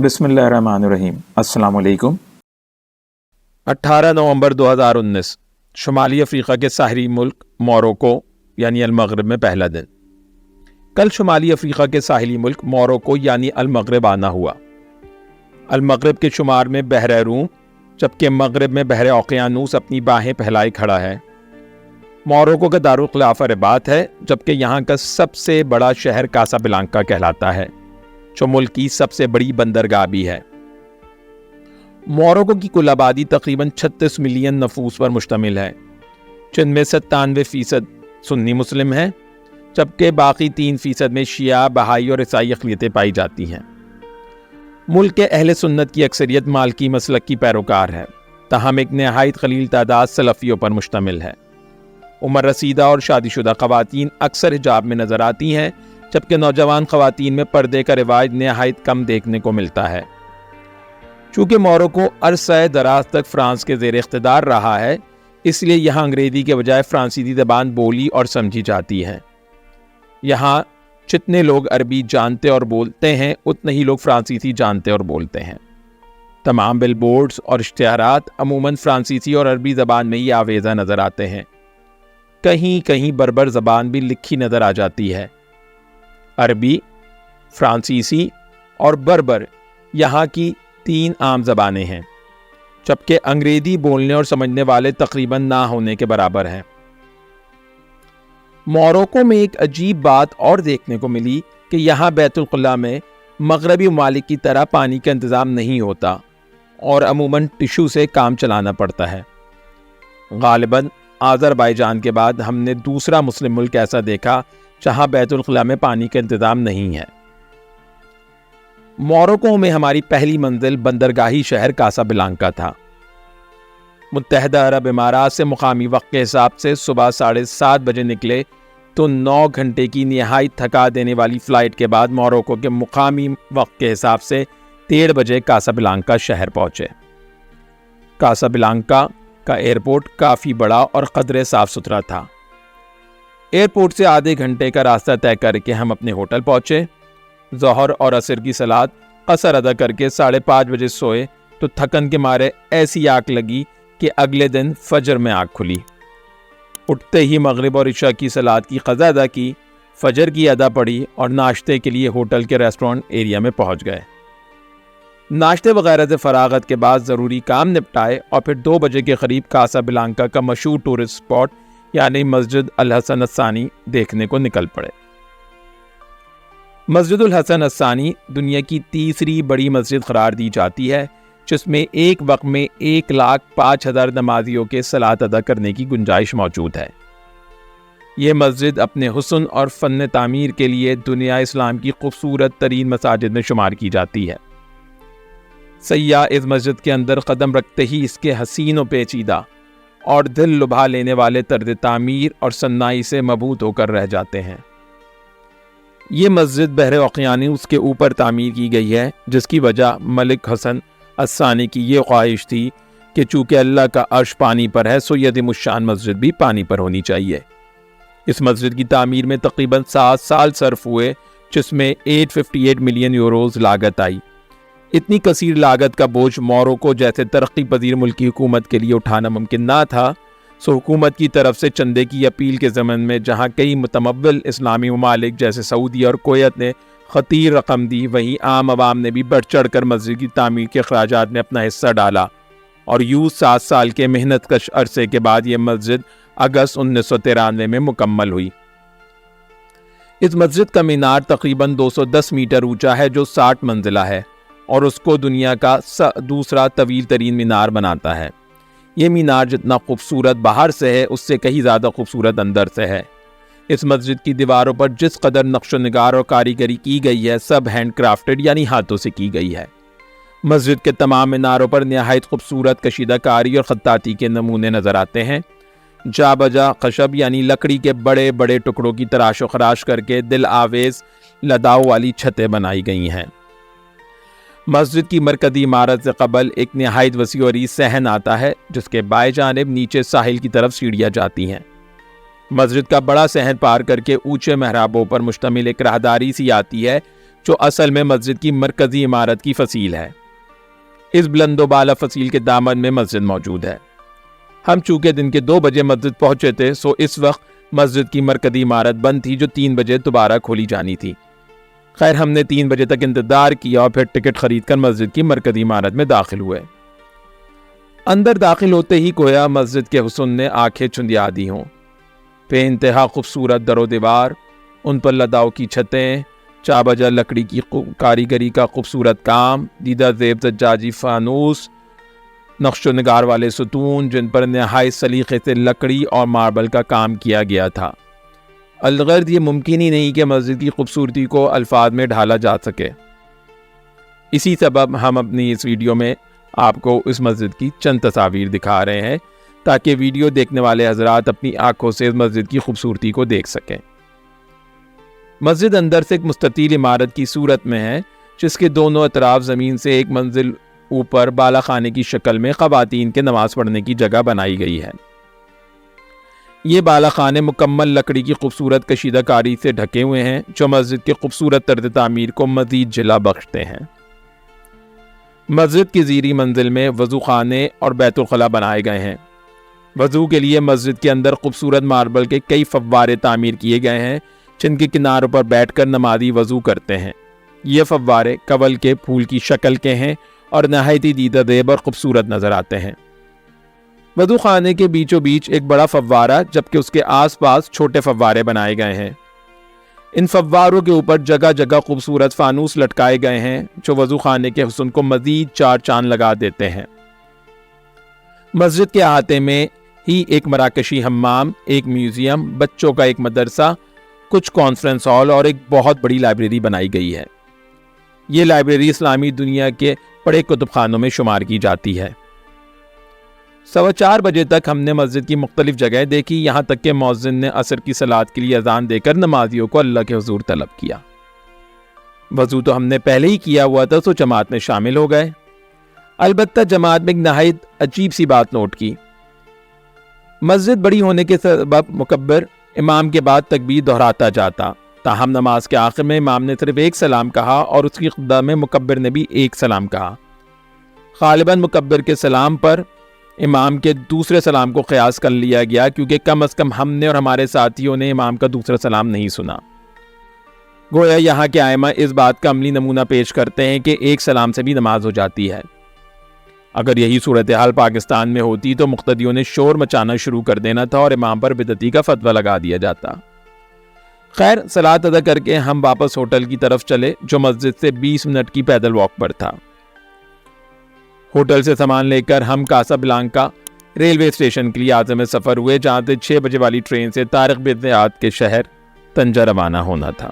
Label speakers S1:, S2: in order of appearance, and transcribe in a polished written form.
S1: बिस्मिल्लाहिर्रहमानिर्रहीम। अस्सलाम वालेकुम।
S2: 18 नवंबर 2019 शुमाली अफ्रीका के साहरी मुल्क मोरक्को यानी अल-मग़रिब में पहला दिन। कल शुमाली अफ्रीका के साहिली मुल्क मोरक्को यानी अल-मग़रिब आना हुआ। अल-मग़रिब के शुमार में बहर रूम, जबकि मग़रिब में बहर ओक़यानूस अपनी बाहें फैलाए खड़ा है। मोरक्को का दारुल ख़िलाफ़ा रबात है, जबकि यहाँ का सबसे बड़ा शहर कासाब्लांका कहलाता है, जो मुल्क की सबसे बड़ी बंदरगाह भी है। मोरक्को की कुल आबादी तकरीबन 36 मिलियन नफूस पर मुश्तमिल है, जिनमें 97% सुन्नी मुस्लिम हैं, जबकि बाकी 3% में शिया, बहाई और ईसाई अक़लियतें पाई जाती हैं। मुल्क के अहले सुन्नत की अक्सरियत मालिकी मसलक की पैरोकार है, ताहम एक नहायत क़लील तादाद सलफ़ियों पर मुश्तमिल है। उम्र रसीदा और शादीशुदा ख़वातीन अक्सर हिजाब में नज़र आती हैं, जबकि नौजवान ख़वातीन में पर्दे का रिवाज नहायत कम देखने को मिलता है। चूँकि मोरक्को अरसा दराज तक फ़्रांस के ज़ेर इख्तिदार रहा है, इसलिए यहाँ अंग्रेज़ी के बजाय फ़्रांसीसी ज़बान बोली और समझी जाती है। यहाँ जितने लोग अरबी जानते और बोलते हैं, उतने ही लोग फ़्रांसीसी जानते और बोलते हैं। तमाम बिलबोर्ड्स और इश्तिहारात अमूमन फ़्रांसीसी और अरबी ज़बान में ही आवेज़ा नज़र आते हैं। कहीं कहीं बर्बर ज़बान भी लिखी नज़र आ जाती है। अरबी, फ़्रांसीसी और बर्बर यहाँ की 3 आम ज़बानें हैं, जबकि अंग्रेज़ी बोलने और समझने वाले तकरीबन ना होने के बराबर हैं। मोरक्को में एक अजीब बात और देखने को मिली कि यहाँ बैतुल ख़ला में मग़रबी ममालिक की तरह पानी का इंतज़ाम नहीं होता और अमूमन टिशू से काम चलाना पड़ता है। ग़ालिबन आज़रबाईजान के बाद हमने दूसरा मुस्लिम मुल्क ऐसा देखा जहाँ बैतुल ख़ला में पानी का इंतज़ाम नहीं है। मोरक्को में हमारी पहली मंजिल बंदरगाही शहर कासाब्लांका था। मुत्तहदा अरब इमारात से मुकामी वक्त के हिसाब से सुबह 7:30 बजे निकले तो 9 घंटे की निहायत थका देने वाली फ़्लाइट के बाद मोरक्को के मुकामी वक्त के हिसाब से 1:30 बजे कासाब्लांका शहर पहुँचे। कासाब्लांका का एयरपोर्ट काफ़ी बड़ा और क़दरे साफ़ सुथरा था। एयरपोर्ट से आधे घंटे का रास्ता तय करके हम अपने होटल पहुँचे। ज़ोहर और असर की सलात कसर अदा करके 5:30 बजे सोए तो थकन के मारे ऐसी आँख लगी कि अगले दिन फजर में आँख खुली। उठते ही मगरिब और इशा की सलात की क़ज़ा अदा की, फजर की अदा पड़ी और नाश्ते के लिए होटल के रेस्टोरेंट एरिया में पहुँच गए। नाश्ते वगैरह से फरागत के बाद ज़रूरी काम निपटाए और फिर 2 बजे के करीब कासाब्लांका का मशहूर टूरिस्ट स्पॉट यानी मस्जिद अल हसन अस्सानी देखने को निकल पड़े। मस्जिद अल हसन अस्सानी दुनिया की तीसरी बड़ी मस्जिद करार दी जाती है, जिसमें एक वक्त में 1,05,000 नमाजियों के सलात अदा करने की गुंजाइश मौजूद है। ये मस्जिद अपने हुस्न और फ़न तामीर के लिए दुनिया इस्लाम की खूबसूरत तरीन मसाजिद में शुमार की जाती है। सय्याह इस मस्जिद के अंदर कदम रखते ही इसके हसीन व पेचीदा और दिल लुभा लेने वाले तर्ज तामीर और सन्नाई से मबहूत होकर रह जाते हैं। ये मस्जिद बहरे ओक़यानूस के ऊपर तामीर की गई है, जिसकी वजह मलिक हसन अस्सानी की ये ख्वाहिश थी कि चूँकि अल्लाह का अर्श पानी पर है, सो यह मुशान मस्जिद भी पानी पर होनी चाहिए। इस मस्जिद की तामीर में तकरीबन 7 साल सर्फ हुए, जिसमें 858 मिलियन यूरोज़ लागत आई। इतनी कसीर लागत का बोझ मोरक्को जैसे तरक्की पजीर मुल्क की हुकूमत के लिए उठाना मुमकिन ना था, सो हुकूमत की तरफ से चंदे की अपील के ज़मन में जहाँ कई मुतमव्विल इस्लामी ममालिक जैसे सऊदी और कुवैत ने ख़तीर रकम दी, वहीं आम आवाम ने भी बढ़ चढ़ कर मस्जिद की तामीर के अखराजात में अपना हिस्सा डाला और यूँ 7 साल के मेहनत कश अरसे के बाद ये मस्जिद अगस्त 1993 में मुकम्मल हुई। इस मस्जिद का मीनार तकरीबन 210 मीटर ऊंचा है, जो 60 मंजिला है और उसको दुनिया का दूसरा तवील तरीन मीनार बनाता है। ये मीनार जितना खूबसूरत बाहर से है, उससे कहीं ज़्यादा खूबसूरत अंदर से है। इस मस्जिद की दीवारों पर जिस कदर नक्श निगार और कारीगरी की गई है, सब हैंड क्राफ्टेड यानी हाथों से की गई है। मस्जिद के तमाम मीनारों पर नहायत खूबसूरत कशीदाकारी और ख़त्ताती के नमूने नज़र आते हैं। जा बजा खशब यानी लकड़ी के बड़े बड़े टुकड़ों की तराश व खराश करके दिल आवेज़ लदाव वाली छतें बनाई गई हैं। मस्जिद की मरकज़ी इमारत से कबल एक नहायत वसी और सहन आता है, जिसके बाएं जानिब नीचे साहिल की तरफ सीढ़ियाँ जाती हैं। मस्जिद का बड़ा सहन पार करके ऊंचे महराबों पर मुश्तमिल एक राहदारी सी आती है, جو اصل میں مسجد کی مرکزی عمارت کی فصیل ہے۔ اس بلند و بالا فصیل کے دامن میں مسجد موجود ہے۔ ہم چونکہ دن کے 2 بجے مسجد پہنچے تھے، سو اس وقت مسجد کی مرکزی عمارت بند تھی جو 3 بجے دوبارہ کھولی جانی تھی۔ خیر ہم نے 3 بجے تک انتظار کیا اور پھر ٹکٹ خرید کر مسجد کی مرکزی عمارت میں داخل ہوئے۔ اندر داخل ہوتے ہی گویا مسجد کے حسن نے آنکھیں چندیا دی ہوں۔ بے انتہا خوبصورت در و دیوار، ان پر لداؤ کی چھتیں، چابجا لکڑی کی کاریگری کا خوبصورت کام، دیدہ زیب زجاجی فانوس، نقش و نگار والے ستون جن پر نہایت سلیقے سے لکڑی اور ماربل کا کام کیا گیا تھا۔ الغرض یہ ممکن ہی نہیں کہ مسجد کی خوبصورتی کو الفاظ میں ڈھالا جا سکے۔ اسی سبب ہم اپنی اس ویڈیو میں آپ کو اس مسجد کی چند تصاویر دکھا رہے ہیں تاکہ ویڈیو دیکھنے والے حضرات اپنی آنکھوں سے اس مسجد کی خوبصورتی کو دیکھ سکیں۔ مسجد اندر سے ایک مستطیل عمارت کی صورت میں ہے جس کے دونوں اطراف زمین سے 1 منزل اوپر بالا خانے کی شکل میں خواتین کے نماز پڑھنے کی جگہ بنائی گئی ہے۔ یہ بالا خانے مکمل لکڑی کی خوبصورت کشیدہ کاری سے ڈھکے ہوئے ہیں جو مسجد کے خوبصورت طرز تعمیر کو مزید جلا بخشتے ہیں۔ مسجد کی زیریں منزل میں وضو خانے اور بیت الخلاء بنائے گئے ہیں۔ وضو کے لیے مسجد کے اندر خوبصورت ماربل کے کئی فوارے تعمیر کیے گئے ہیں جن کے کناروں پر بیٹھ کر نمازی وضو کرتے ہیں۔ یہ فوارے کنول کے پھول کی شکل کے ہیں اور نہایت ہی دیدہ زیب اور خوبصورت نظر آتے ہیں۔ وضو خانے کے بیچوں بیچ ایک بڑا فوارہ جبکہ اس کے آس پاس چھوٹے فوارے بنائے گئے ہیں۔ ان فواروں کے اوپر جگہ جگہ خوبصورت فانوس لٹکائے گئے ہیں جو وضو خانے کے حسن کو مزید 4 چاند لگا دیتے ہیں۔ مسجد کے احاطے میں ہی ایک مراکشی حمام، ایک میوزیم، بچوں کا ایک مدرسہ، کچھ کانفرنس ہال اور ایک بہت بڑی لائبریری بنائی گئی ہے۔ یہ لائبریری اسلامی دنیا کے بڑے کتب خانوں میں شمار کی جاتی ہے۔ 4:15 بجے تک ہم نے مسجد کی مختلف جگہیں دیکھی، یہاں تک کہ مؤذن نے عصر کی صلاۃ کے لیے اذان دے کر نمازیوں کو اللہ کے حضور طلب کیا۔ وضو تو ہم نے پہلے ہی کیا ہوا تھا سو جماعت میں شامل ہو گئے۔ البتہ جماعت میں ایک نہایت عجیب سی بات نوٹ کی۔ مسجد بڑی ہونے کے سبب مکبر امام کے بعد تکبیر دہراتا جاتا، تاہم نماز کے آخر میں امام نے صرف 1 سلام کہا اور اس کی ابتدا میں مکبر نے بھی 1 سلام کہا۔ غالباً مکبر کے سلام پر امام کے دوسرے سلام کو قیاس کر لیا گیا کیونکہ کم از کم ہم نے اور ہمارے ساتھیوں نے امام کا دوسرا سلام نہیں سنا۔ گویا یہاں کے ائمہ اس بات کا عملی نمونہ پیش کرتے ہیں کہ 1 سلام سے بھی نماز ہو جاتی ہے۔ اگر یہی صورتحال پاکستان میں ہوتی تو مقتدیوں نے شور مچانا شروع کر دینا تھا اور امام پر بدعتی کا فتویٰ لگا دیا جاتا۔ خیر صلاۃ ادا کر کے ہم واپس ہوٹل کی طرف چلے جو مسجد سے 20 منٹ کی پیدل واک پر تھا۔ ہوٹل سے سامان لے کر ہم کاسا بلانکا ریلوے اسٹیشن کے لیے عازم سفر ہوئے جہاں سے 6 بجے والی ٹرین سے طارق بن زیاد کے شہر طنجہ روانہ ہونا تھا۔